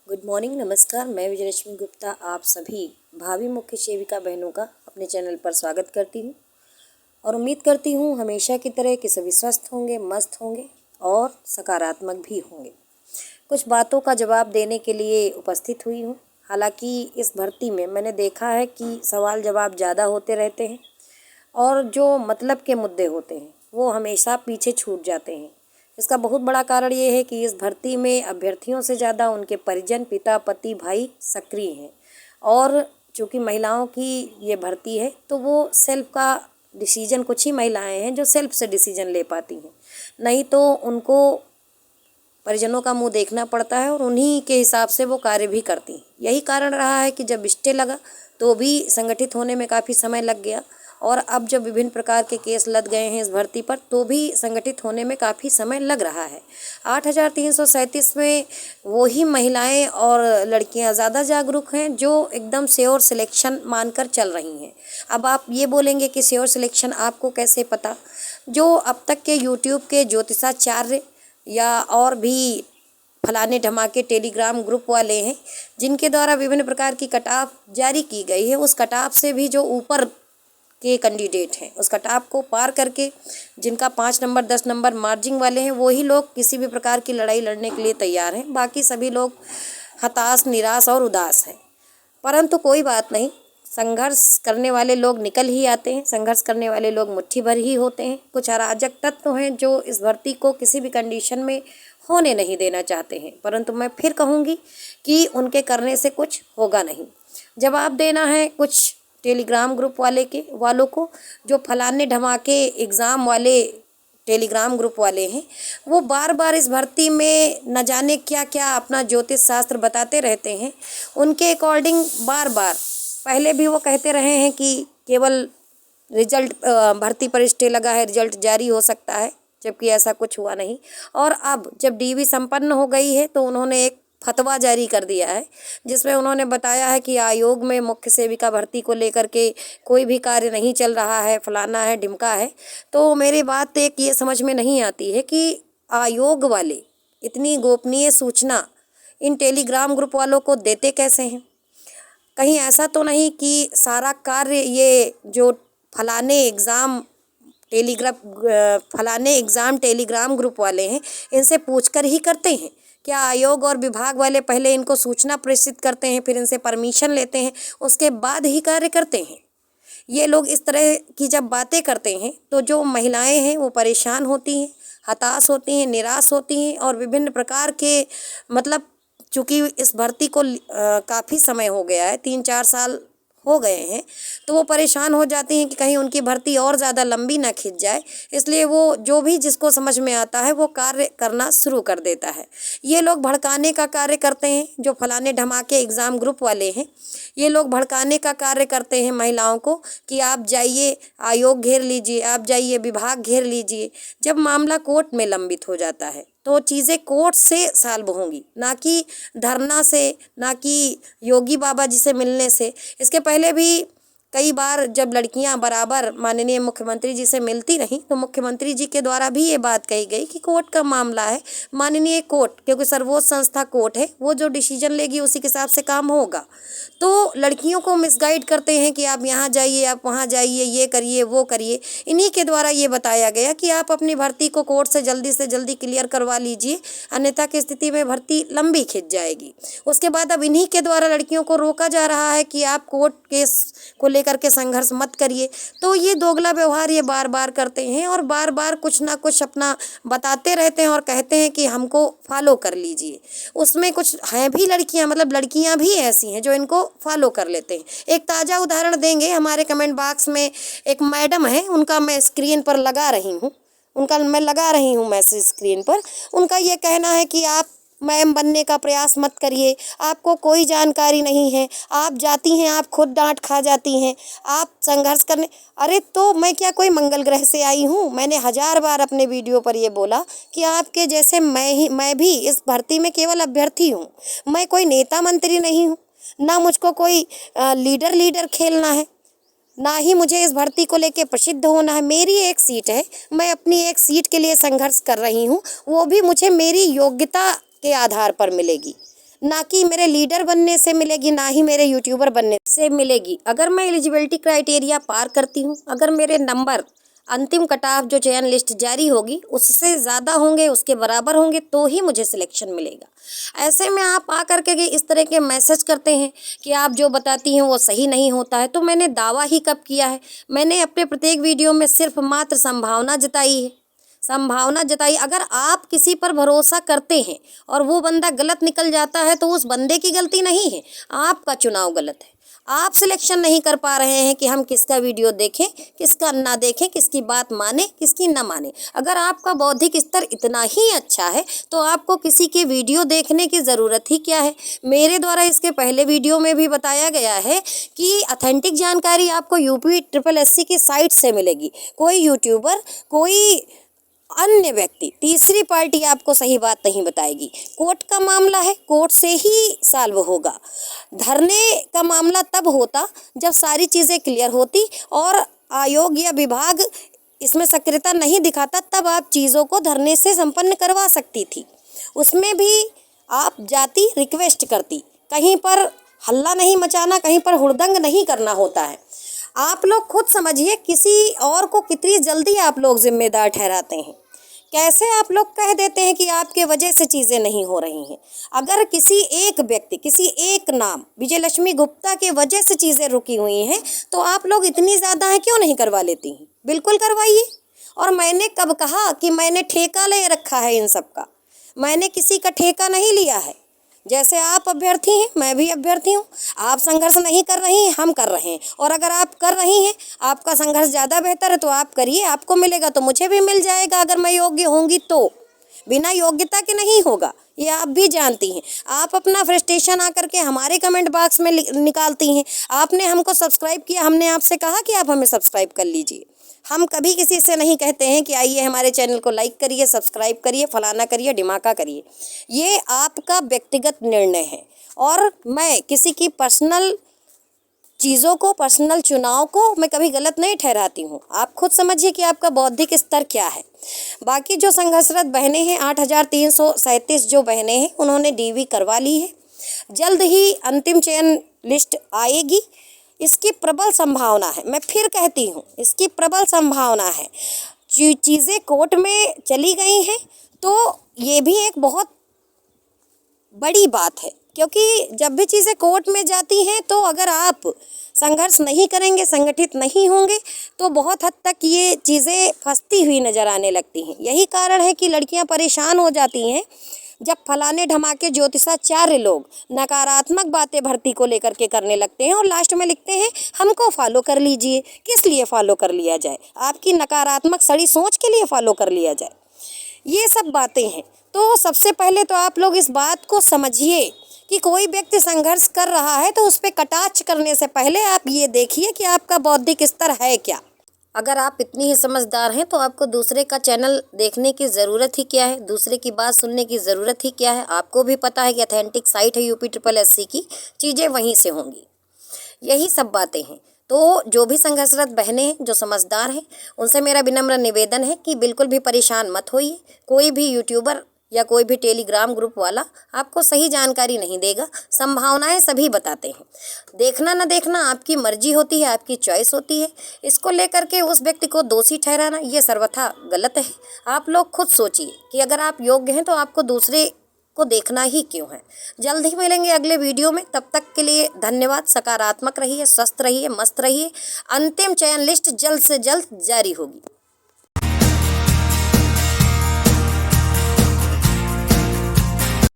Good morning, नमस्कार। मैं विजयलक्ष्मी गुप्ता आप सभी भावी मुख्य सेविका बहनों का अपने चैनल पर स्वागत करती हूँ और उम्मीद करती हूँ हमेशा की तरह कि सभी स्वस्थ होंगे, मस्त होंगे और सकारात्मक भी होंगे। कुछ बातों का जवाब देने के लिए उपस्थित हुई हूँ। हालांकि इस भर्ती में मैंने देखा है कि सवाल जवाब ज़्यादा होते रहते हैं और जो मतलब के मुद्दे होते हैं वो हमेशा पीछे छूट जाते हैं। इसका बहुत बड़ा कारण ये है कि इस भर्ती में अभ्यर्थियों से ज़्यादा उनके परिजन, पिता, पति, भाई सक्रिय हैं और चूँकि महिलाओं की ये भर्ती है तो वो सेल्फ का डिसीजन, कुछ ही महिलाएं हैं जो सेल्फ से डिसीजन ले पाती हैं, नहीं तो उनको परिजनों का मुंह देखना पड़ता है और उन्हीं के हिसाब से वो कार्य भी करती हैं। यही कारण रहा है कि जब स्टे लगा तो भी संगठित होने में काफ़ी समय लग गया और अब जब विभिन्न प्रकार के केस लद गए हैं इस भर्ती पर तो भी संगठित होने में काफ़ी समय लग रहा है। 8,337 में वही महिलाएं और लड़कियां ज़्यादा जागरूक हैं जो एकदम श्योर सिलेक्शन मानकर चल रही हैं। अब आप ये बोलेंगे कि श्योर सिलेक्शन आपको कैसे पता? जो अब तक के यूट्यूब के ज्योतिषाचार्य या और भी फलाने ढमाके टेलीग्राम ग्रुप वाले हैं जिनके द्वारा विभिन्न प्रकार की कटाफ जारी की गई है, उस कटाफ से भी जो ऊपर के कैंडिडेट हैं उस कटाफ को पार करके जिनका 5 नंबर 10 नंबर मार्जिंग वाले हैं वही लोग किसी भी प्रकार की लड़ाई लड़ने के लिए तैयार हैं। बाकी सभी लोग हताश, निराश और उदास हैं। परंतु कोई बात नहीं, संघर्ष करने वाले लोग निकल ही आते हैं। संघर्ष करने वाले लोग मुट्ठी भर ही होते हैं। कुछ अराजक तत्व हैं जो इस भर्ती को किसी भी कंडीशन में होने नहीं देना चाहते हैं, परंतु मैं फिर कहूँगी कि उनके करने से कुछ होगा नहीं। जवाब देना है कुछ टेलीग्राम ग्रुप वालों को जो फलाने ढमाके एग्ज़ाम वाले टेलीग्राम ग्रुप वाले हैं। वो बार बार इस भर्ती में न जाने क्या क्या अपना ज्योतिष शास्त्र बताते रहते हैं। उनके अकॉर्डिंग बार बार पहले भी वो कहते रहे हैं कि केवल रिजल्ट भर्ती पर स्टे लगा है, रिजल्ट जारी हो सकता है, जबकि ऐसा कुछ हुआ नहीं। और अब जब डीवी संपन्न हो गई है तो उन्होंने एक फतवा जारी कर दिया है जिसमें उन्होंने बताया है कि आयोग में मुख्य सेविका भर्ती को लेकर के कोई भी कार्य नहीं चल रहा है, फलाना है, ढिमका है। तो मेरी बात एक ये समझ में नहीं आती है कि आयोग वाले इतनी गोपनीय सूचना इन टेलीग्राम ग्रुप वालों को देते कैसे हैं? कहीं ऐसा तो नहीं कि सारा कार्य ये जो फलाने एग्ज़ाम टेलीग्राम ग्रुप वाले हैं इनसे पूछकर ही करते हैं? क्या आयोग और विभाग वाले पहले इनको सूचना प्रेषित करते हैं, फिर इनसे परमिशन लेते हैं, उसके बाद ही कार्य करते हैं? ये लोग इस तरह की जब बातें करते हैं तो जो महिलाएं हैं वो परेशान होती हैं, हताश होती हैं, निराश होती हैं और विभिन्न प्रकार के मतलब चूँकि इस भर्ती को काफ़ी समय हो गया है, 3-4 साल हो गए हैं, तो वो परेशान हो जाती हैं कि कहीं उनकी भर्ती और ज़्यादा लंबी ना खिंच जाए। इसलिए वो जो भी जिसको समझ में आता है वो कार्य करना शुरू कर देता है। ये लोग भड़काने का कार्य करते हैं, जो फलाने ढमाके एग्ज़ाम ग्रुप वाले हैं ये लोग भड़काने का कार्य करते हैं महिलाओं को कि आप जाइए आयोग घेर लीजिए, आप जाइए विभाग घेर लीजिए। जब मामला कोर्ट में लंबित हो जाता है तो चीज़ें कोर्ट से सॉल्व होंगी, ना कि धरना से, ना कि योगी बाबा जी से मिलने से। इसके पहले भी कई बार जब लड़कियां बराबर माननीय मुख्यमंत्री जी से मिलती रहीं तो मुख्यमंत्री जी के द्वारा भी ये बात कही गई कि कोर्ट का मामला है, माननीय कोर्ट, क्योंकि सर्वोच्च संस्था कोर्ट है, वो जो डिसीजन लेगी उसी के हिसाब से काम होगा। तो लड़कियों को मिसगाइड करते हैं कि आप यहाँ जाइए, आप वहाँ जाइए, ये करिए, वो करिए। इन्हीं के द्वारा ये बताया गया कि आप अपनी भर्ती को कोर्ट से जल्दी क्लियर करवा लीजिए, अन्यथा की स्थिति में भर्ती लंबी खिंच जाएगी। उसके बाद अब इन्हीं के द्वारा लड़कियों को रोका जा रहा है कि आप कोर्ट केस को लेकर के संघर्ष मत करिए। तो ये दोगला व्यवहार ये बार बार करते हैं और बार बार कुछ ना कुछ अपना बताते रहते हैं और कहते हैं कि हमको फॉलो कर लीजिए। उसमें कुछ हैं भी लड़कियां, मतलब लड़कियां भी ऐसी हैं जो इनको फॉलो कर लेते हैं। एक ताज़ा उदाहरण देंगे, हमारे कमेंट बॉक्स में एक मैडम है, उनका मैं स्क्रीन पर लगा रही हूँ मैसेज स्क्रीन पर। उनका ये कहना है कि आप मैम बनने का प्रयास मत करिए, आपको कोई जानकारी नहीं है, आप जाती हैं आप खुद डांट खा जाती हैं, आप संघर्ष करने। अरे तो मैं क्या कोई मंगल ग्रह से आई हूँ? मैंने 1000 बार अपने वीडियो पर ये बोला कि आपके जैसे मैं भी इस भर्ती में केवल अभ्यर्थी हूँ। मैं कोई नेता मंत्री नहीं हूँ, ना मुझको कोई लीडर खेलना है, ना ही मुझे इस भर्ती को लेके प्रसिद्ध होना है। मेरी एक सीट है, मैं अपनी एक सीट के लिए संघर्ष कर रही हूँ, वो भी मुझे मेरी योग्यता के आधार पर मिलेगी। ना कि मेरे लीडर बनने से मिलेगी, ना ही मेरे यूट्यूबर बनने से मिलेगी। अगर मैं एलिजिबिलिटी क्राइटेरिया पार करती हूँ, अगर मेरे नंबर अंतिम कट ऑफ जो चयन लिस्ट जारी होगी उससे ज़्यादा होंगे, उसके बराबर होंगे, तो ही मुझे सिलेक्शन मिलेगा। ऐसे में आप आकर के इस तरह के मैसेज करते हैं कि आप जो बताती हैं वो सही नहीं होता है, तो मैंने दावा ही कब किया है? मैंने अपने प्रत्येक वीडियो में सिर्फ मात्र संभावना जताई है, संभावना जताई। अगर आप किसी पर भरोसा करते हैं और वो बंदा गलत निकल जाता है तो उस बंदे की गलती नहीं है, आपका चुनाव गलत है। आप सिलेक्शन नहीं कर पा रहे हैं कि हम किसका वीडियो देखें, किसका ना देखें, किसकी बात माने, किसकी ना माने। अगर आपका बौद्धिक स्तर इतना ही अच्छा है तो आपको किसी के वीडियो देखने की ज़रूरत ही क्या है। मेरे द्वारा इसके पहले वीडियो में भी बताया गया है कि ऑथेंटिक जानकारी आपको UPSSC की साइट से मिलेगी। कोई यूट्यूबर, कोई अन्य व्यक्ति, तीसरी पार्टी आपको सही बात नहीं बताएगी। कोर्ट का मामला है, कोर्ट से ही सॉल्व होगा। धरने का मामला तब होता जब सारी चीज़ें क्लियर होती और आयोग या विभाग इसमें सक्रियता नहीं दिखाता, तब आप चीज़ों को धरने से संपन्न करवा सकती थी। उसमें भी आप जाती, रिक्वेस्ट करती, कहीं पर हल्ला नहीं मचाना, कहीं पर हुड़दंग नहीं करना होता है। आप लोग खुद समझिए किसी और को कितनी जल्दी आप लोग जिम्मेदार ठहराते हैं। कैसे आप लोग कह देते हैं कि आपके वजह से चीज़ें नहीं हो रही हैं। अगर किसी एक व्यक्ति, किसी एक नाम विजयलक्ष्मी गुप्ता के वजह से चीज़ें रुकी हुई हैं तो आप लोग इतनी ज़्यादा हैं क्यों नहीं करवा लेती हैं? बिल्कुल करवाइए। और मैंने कब कहा कि मैंने ठेका ले रखा है इन सब का? मैंने किसी का ठेका नहीं लिया है। जैसे आप अभ्यर्थी हैं, मैं भी अभ्यर्थी हूँ। आप संघर्ष नहीं कर रही हैं, हम कर रहे हैं। और अगर आप कर रही हैं, आपका संघर्ष ज़्यादा बेहतर है तो आप करिए, आपको मिलेगा तो मुझे भी मिल जाएगा। अगर मैं योग्य होंगी तो, बिना योग्यता के नहीं होगा, ये आप भी जानती हैं। आप अपना फ्रस्ट्रेशन आकर के हमारे कमेंट बॉक्स में निकालती हैं। आपने हमको सब्सक्राइब किया, हमने आपसे कहा कि आप हमें सब्सक्राइब कर लीजिए। हम कभी किसी से नहीं कहते हैं कि आइए हमारे चैनल को लाइक करिए, सब्सक्राइब करिए, फलाना करिए, ढिमाका करिए। ये आपका व्यक्तिगत निर्णय है और मैं किसी की पर्सनल चीज़ों को, पर्सनल चुनाव को मैं कभी गलत नहीं ठहराती हूँ। आप खुद समझिए कि आपका बौद्धिक स्तर क्या है। बाकी जो संघर्षरत बहनें हैं, 8337 जो बहनें हैं, उन्होंने DV करवा ली है। जल्द ही अंतिम चयन लिस्ट आएगी। इसकी प्रबल संभावना है, मैं फिर कहती हूँ, इसकी प्रबल संभावना है। चीज़ें कोर्ट में चली गई हैं तो ये भी एक बहुत बड़ी बात है, क्योंकि जब भी चीज़ें कोर्ट में जाती हैं तो अगर आप संघर्ष नहीं करेंगे, संगठित नहीं होंगे तो बहुत हद तक ये चीज़ें फंसती हुई नज़र आने लगती हैं। यही कारण है कि लड़कियां परेशान हो जाती हैं जब फलाने ढमाके ज्योतिषाचार्य लोग नकारात्मक बातें भर्ती को लेकर के करने लगते हैं और लास्ट में लिखते हैं हमको फॉलो कर लीजिए। किस लिए फॉलो कर लिया जाए? आपकी नकारात्मक सड़ी सोच के लिए फॉलो कर लिया जाए? ये सब बातें हैं। तो सबसे पहले तो आप लोग इस बात को समझिए कि कोई व्यक्ति संघर्ष कर रहा है तो उस पर कटाक्ष करने से पहले आप ये देखिए कि आपका बौद्धिक स्तर है क्या। अगर आप इतनी ही समझदार हैं तो आपको दूसरे का चैनल देखने की ज़रूरत ही क्या है, दूसरे की बात सुनने की ज़रूरत ही क्या है। आपको भी पता है कि ऑथेंटिक साइट है UPSSC की, चीज़ें वहीं से होंगी। यही सब बातें हैं। तो जो भी संघर्षरत बहनें हैं, जो समझदार हैं, उनसे मेरा विनम्र निवेदन है कि बिल्कुल भी परेशान मत होइए। कोई भी यूट्यूबर या कोई भी टेलीग्राम ग्रुप वाला आपको सही जानकारी नहीं देगा। संभावनाएं सभी बताते हैं। देखना ना देखना आपकी मर्जी होती है, आपकी चॉइस होती है। इसको लेकर के उस व्यक्ति को दोषी ठहराना ये सर्वथा गलत है। आप लोग खुद सोचिए कि अगर आप योग्य हैं तो आपको दूसरे को देखना ही क्यों है। जल्द ही मिलेंगे अगले वीडियो में, तब तक के लिए धन्यवाद। सकारात्मक रहिए, स्वस्थ रहिए, मस्त रहिए। अंतिम चयन लिस्ट जल्द से जल्द जारी होगी।